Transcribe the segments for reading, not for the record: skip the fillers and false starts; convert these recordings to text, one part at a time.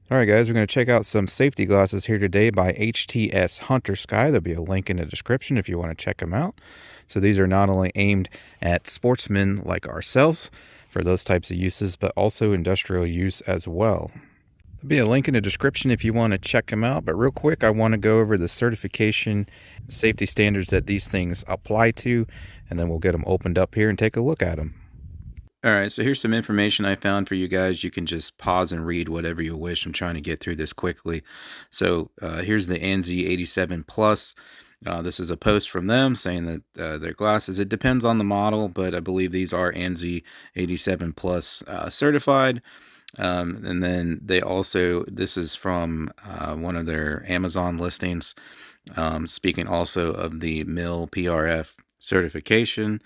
All right, guys, we're going to check out some safety glasses here today by HTS Huntersky. There'll be a link in the description if you want to check them out. So these are not only aimed at sportsmen like ourselves for those types of uses, but also industrial use as well. There'll be a link in the description if you want to check them out. But real quick, I want to go over the certification safety standards that these things apply to, and then we'll get them opened up here and take a look at them. All right, so here's some information I found for you guys. You can just pause and read whatever you wish. I'm trying to get through this quickly. So here's the ANSI 87 Plus. This is a post from them saying that their glasses, it depends on the model, but I believe these are ANSI 87 Plus certified. And then they also, this is from one of their Amazon listings, speaking also of the mil-prf certification.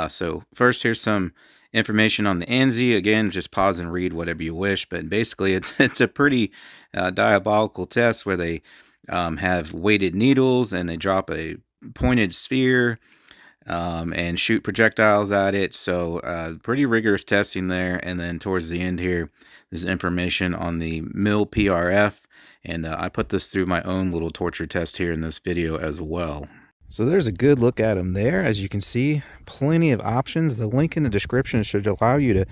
So first, here's some information on the ANSI. Again, just pause and read whatever you wish, but basically it's a pretty diabolical test where they have weighted needles and they drop a pointed sphere and shoot projectiles at it. So pretty rigorous testing there. And then towards the end here, there's information on the mil-prf, and I put this through my own little torture test here in this video as well. So there's a good look at them there. As you can see, plenty of options. The link in the description should allow you to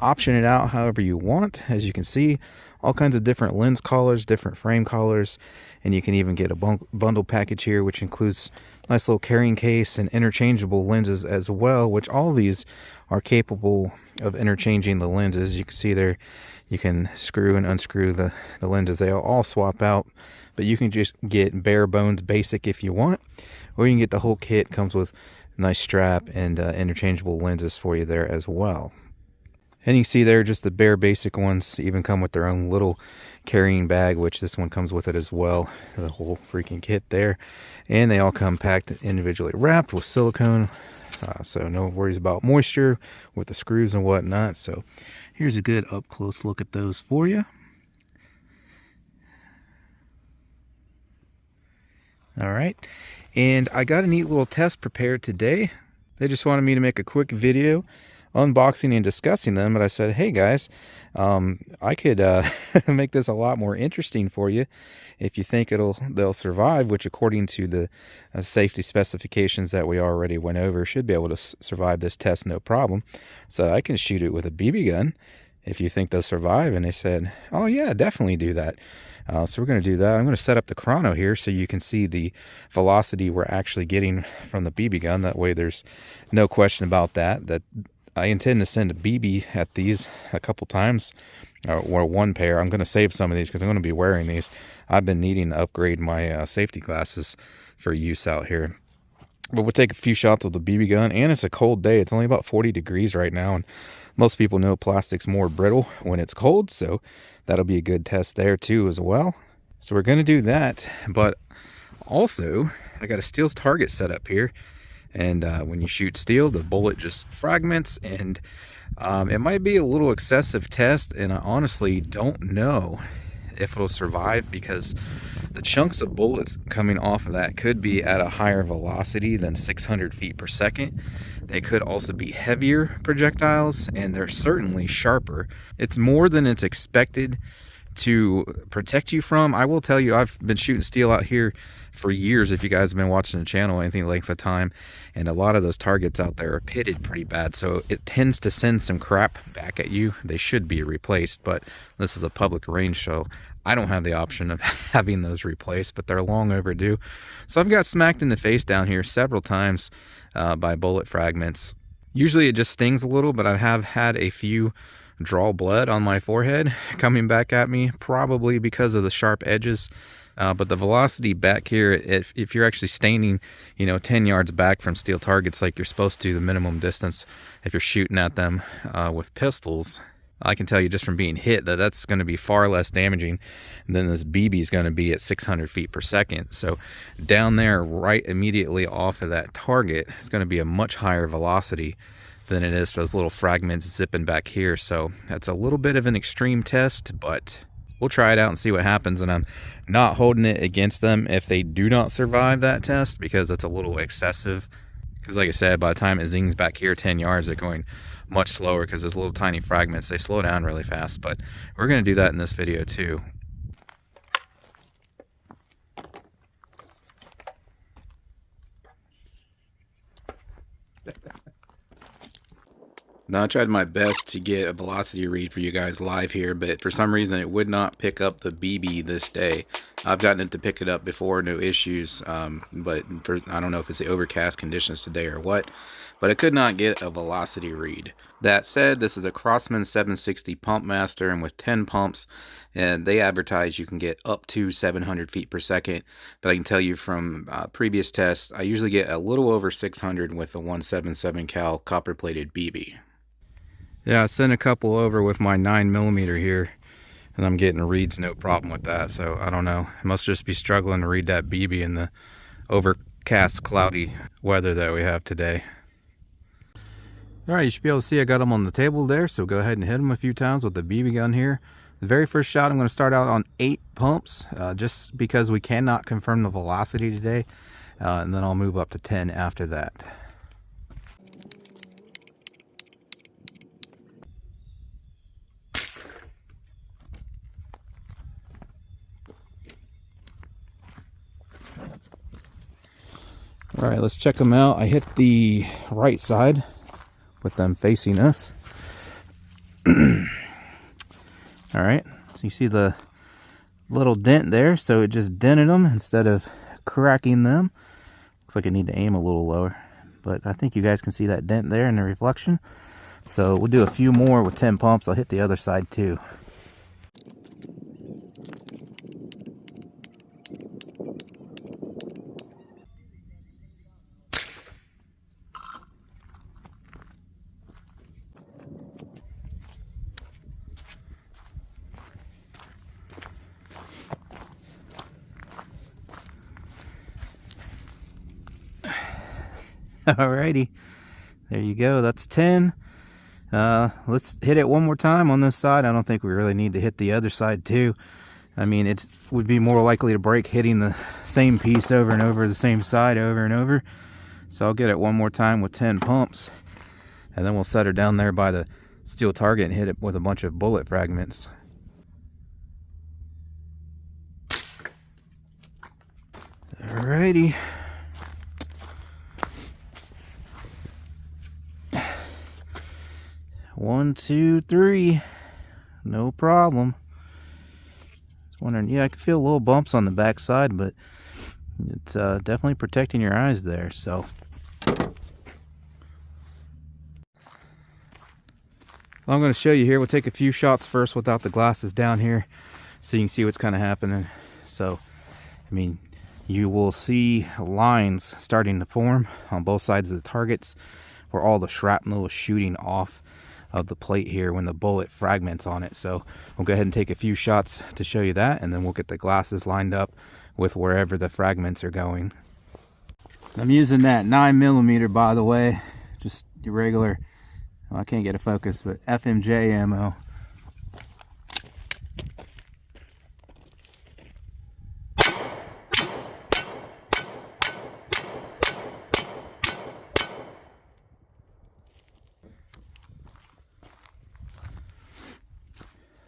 option it out however you want. As you can see, all kinds of different lens collars, different frame collars, and you can even get a bundle package here, which includes a nice little carrying case and interchangeable lenses as well, which all of these are capable of interchanging the lenses. You can see there, you can screw and unscrew the lenses. They all swap out, but you can just get bare bones basic if you want, or you can get the whole kit. Comes with a nice strap and interchangeable lenses for you there as well. And you can see there just the bare basic ones even come with their own little carrying bag, which this one comes with it as well. The whole freaking kit there. And they all come packed individually wrapped with silicone. So no worries about moisture with the screws and whatnot. So here's a good up close look at those for you. All right, and I got a neat little test prepared today. They just wanted me to make a quick video unboxing and discussing them, but I said, hey guys, I could make this a lot more interesting for you if you think they'll survive, which according to the safety specifications that we already went over, should be able to survive this test no problem. So I can shoot it with a BB gun if you think they'll survive. And they said, oh yeah, definitely do that. So we're going to do that. I'm going to set up the chrono here so you can see the velocity we're actually getting from the BB gun. That way there's no question about that I intend to send a BB at these a couple times, or one pair. I'm going to save some of these because I'm going to be wearing these. I've been needing to upgrade my safety glasses for use out here. But we'll take a few shots with the BB gun, and it's a cold day. It's only about 40 degrees right now, and most people know plastic's more brittle when it's cold, so that'll be a good test there too as well. So we're going to do that, but also I got a steel target set up here, and when you shoot steel, the bullet just fragments, and it might be a little excessive test, and I honestly don't know if it'll survive because the chunks of bullets coming off of that could be at a higher velocity than 600 feet per second. They could also be heavier projectiles, and they're certainly sharper. It's more than it's expected to protect you from. I will tell you, I've been shooting steel out here for years, if you guys have been watching the channel anything length of time, and a lot of those targets out there are pitted pretty bad, so it tends to send some crap back at you. They should be replaced, but this is a public range, so I don't have the option of having those replaced, but they're long overdue. So I've got smacked in the face down here several times by bullet fragments. Usually it just stings a little, but I have had a few draw blood on my forehead coming back at me, probably because of the sharp edges. But the velocity back here, if you're actually standing, 10 yards back from steel targets like you're supposed to, the minimum distance, if you're shooting at them with pistols, I can tell you just from being hit that's going to be far less damaging than this BB is going to be at 600 feet per second. So down there, right immediately off of that target, it's going to be a much higher velocity than it is for those little fragments zipping back here. So that's a little bit of an extreme test, but we'll try it out and see what happens. And I'm not holding it against them if they do not survive that test, because it's a little excessive. Because like I said, by the time it zings back here 10 yards, they're going much slower because those little tiny fragments, they slow down really fast. But we're going to do that in this video too. Now, I tried my best to get a velocity read for you guys live here, but for some reason it would not pick up the BB this day. I've gotten it to pick it up before, no issues, but I don't know if it's the overcast conditions today or what, but I could not get a velocity read. That said, this is a Crossman 760 pump master, and with 10 pumps, and they advertise you can get up to 700 feet per second, but I can tell you from previous tests, I usually get a little over 600 with a 177 cal copper plated BB. Yeah, I sent a couple over with my 9mm here, and I'm getting reads no problem with that, so I don't know. I must just be struggling to read that BB in the overcast, cloudy weather that we have today. Alright, you should be able to see I got them on the table there, so go ahead and hit them a few times with the BB gun here. The very first shot, I'm going to start out on 8 pumps, just because we cannot confirm the velocity today, and then I'll move up to 10 after that. All right, let's check them out. I hit the right side with them facing us. All right, so you see the little dent there, so it just dented them instead of cracking them. Looks like I need to aim a little lower, but I think you guys can see that dent there in the reflection. So we'll do a few more with 10 pumps. I'll hit the other side too. Alrighty, there you go. That's 10. Let's hit it one more time on this side. I don't think we really need to hit the other side too. I mean, it would be more likely to break hitting the same piece over and over, the same side over and over. So I'll get it one more time with 10 pumps, and then we'll set her down there by the steel target and hit it with a bunch of bullet fragments. Alrighty. One, two, three. No problem. Just wondering, yeah, I can feel little bumps on the back side, but it's definitely protecting your eyes there, so. I'm going to show you here. We'll take a few shots first without the glasses down here so you can see what's kind of happening. So, I mean, you will see lines starting to form on both sides of the targets where all the shrapnel is shooting off of the plate here when the bullet fragments on it. So we'll go ahead and take a few shots to show you that, and then we'll get the glasses lined up with wherever the fragments are going. I'm using that 9mm, by the way, just your regular, well, I can't get a focus, but FMJ ammo.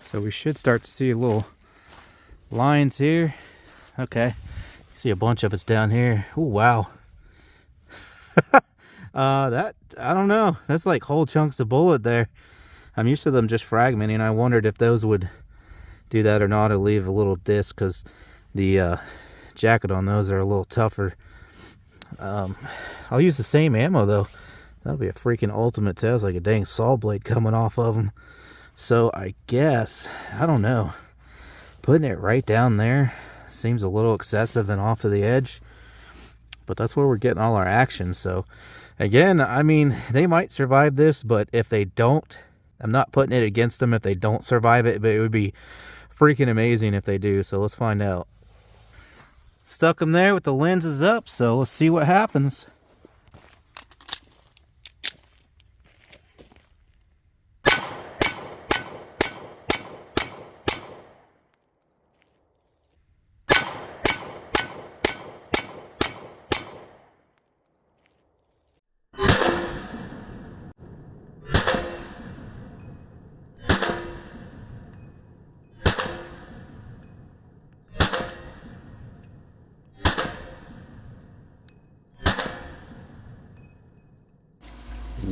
So we should start to see little lines here. Okay, see a bunch of us down here. Oh wow. That, I don't know, that's like whole chunks of bullet there. I'm used to them just fragmenting. I wondered if those would do that or not, or leave a little disc, because the jacket on those are a little tougher. I'll use the same ammo though. That'll be a freaking ultimate test, like a dang saw blade coming off of them. So I guess, I don't know, putting it right down there seems a little excessive and off to the edge, but that's where we're getting all our action. So again, I mean, they might survive this, but if they don't, I'm not putting it against them if they don't survive it, but it would be freaking amazing if they do. So let's find out. Stuck them there with the lenses up, so let's see what happens.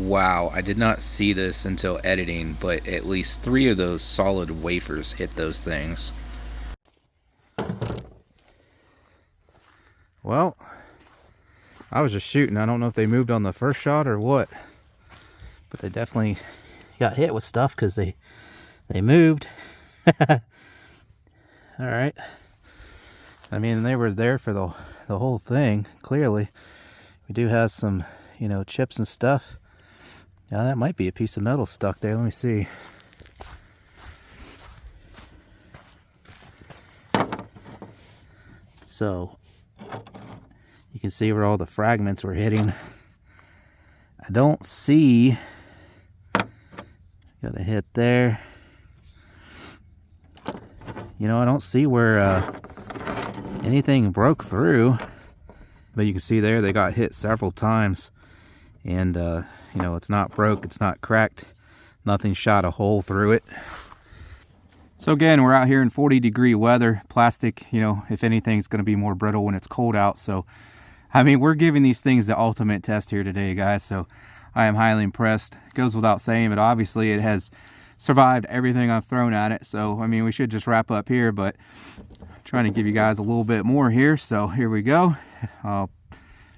Wow, I did not see this until editing, but at least 3 of those solid wafers hit those things. Well, I was just shooting. I don't know if they moved on the first shot or what, but they definitely got hit with stuff because they moved. All right. I mean, they were there for the whole thing. Clearly, we do have some, you know, chips and stuff. Now that might be a piece of metal stuck there. Let me see. So you can see where all the fragments were hitting. I don't see. Got a hit there. You know, I don't see where anything broke through, but you can see there they got hit several times, and you know, it's not broke, it's not cracked, nothing shot a hole through it. So again, we're out here in 40-degree weather. Plastic, you know, if anything, is going to be more brittle when it's cold out. So I mean, we're giving these things the ultimate test here today, guys, so I am highly impressed. It goes without saying, but obviously it has survived everything I've thrown at it. So I mean, we should just wrap up here, but I'm trying to give you guys a little bit more here. So here we go. I'll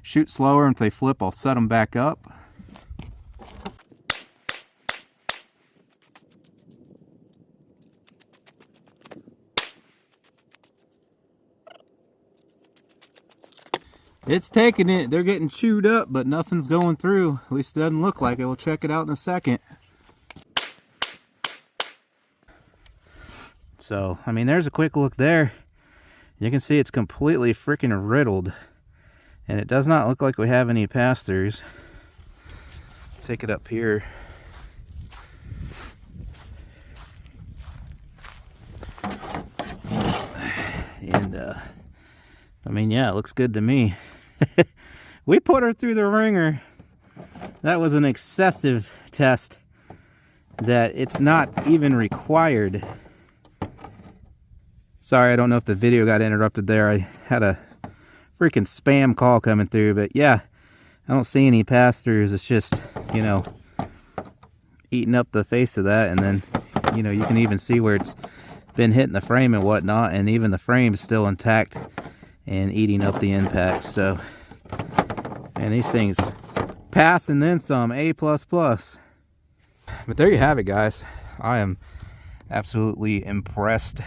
shoot slower, and if they flip, I'll set them back up. It's taking it. They're getting chewed up, but nothing's going through. At least it doesn't look like it. We'll check it out in a second. So, I mean, there's a quick look there. You can see it's completely freaking riddled. And it does not look like we have any pass-throughs. Let's take it up here. And, I mean, yeah, it looks good to me. We put her through the ringer. That was an excessive test that it's not even required. Sorry, I don't know if the video got interrupted there. I had a freaking spam call coming through, but yeah, I don't see any pass-throughs. It's just, you know, eating up the face of that, and then, you know, you can even see where it's been hitting the frame and whatnot, and even the frame is still intact and eating up the impact. So, and these things pass and then some, A++. But there you have it, guys. I am absolutely impressed.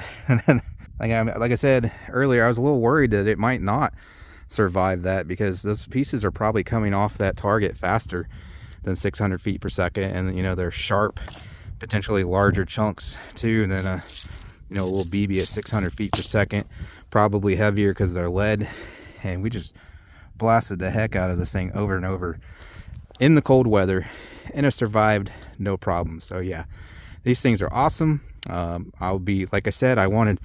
like I said earlier, I was a little worried that it might not survive that, because those pieces are probably coming off that target faster than 600 feet per second, and you know, they're sharp, potentially larger chunks too than a, you know, a little BB at 600 feet per second, probably heavier because they're lead. And we just blasted the heck out of this thing over and over in the cold weather, and it survived no problem. So yeah, these things are awesome. I'll be, like I said, I wanted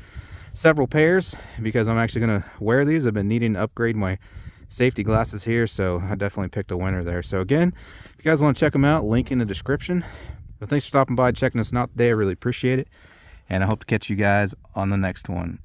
several pairs because I'm actually going to wear these. I've been needing to upgrade my safety glasses here, so I definitely picked a winner there. So again, if you guys want to check them out, link in the description. But thanks for stopping by, checking us out today. I really appreciate it, and I hope to catch you guys on the next one.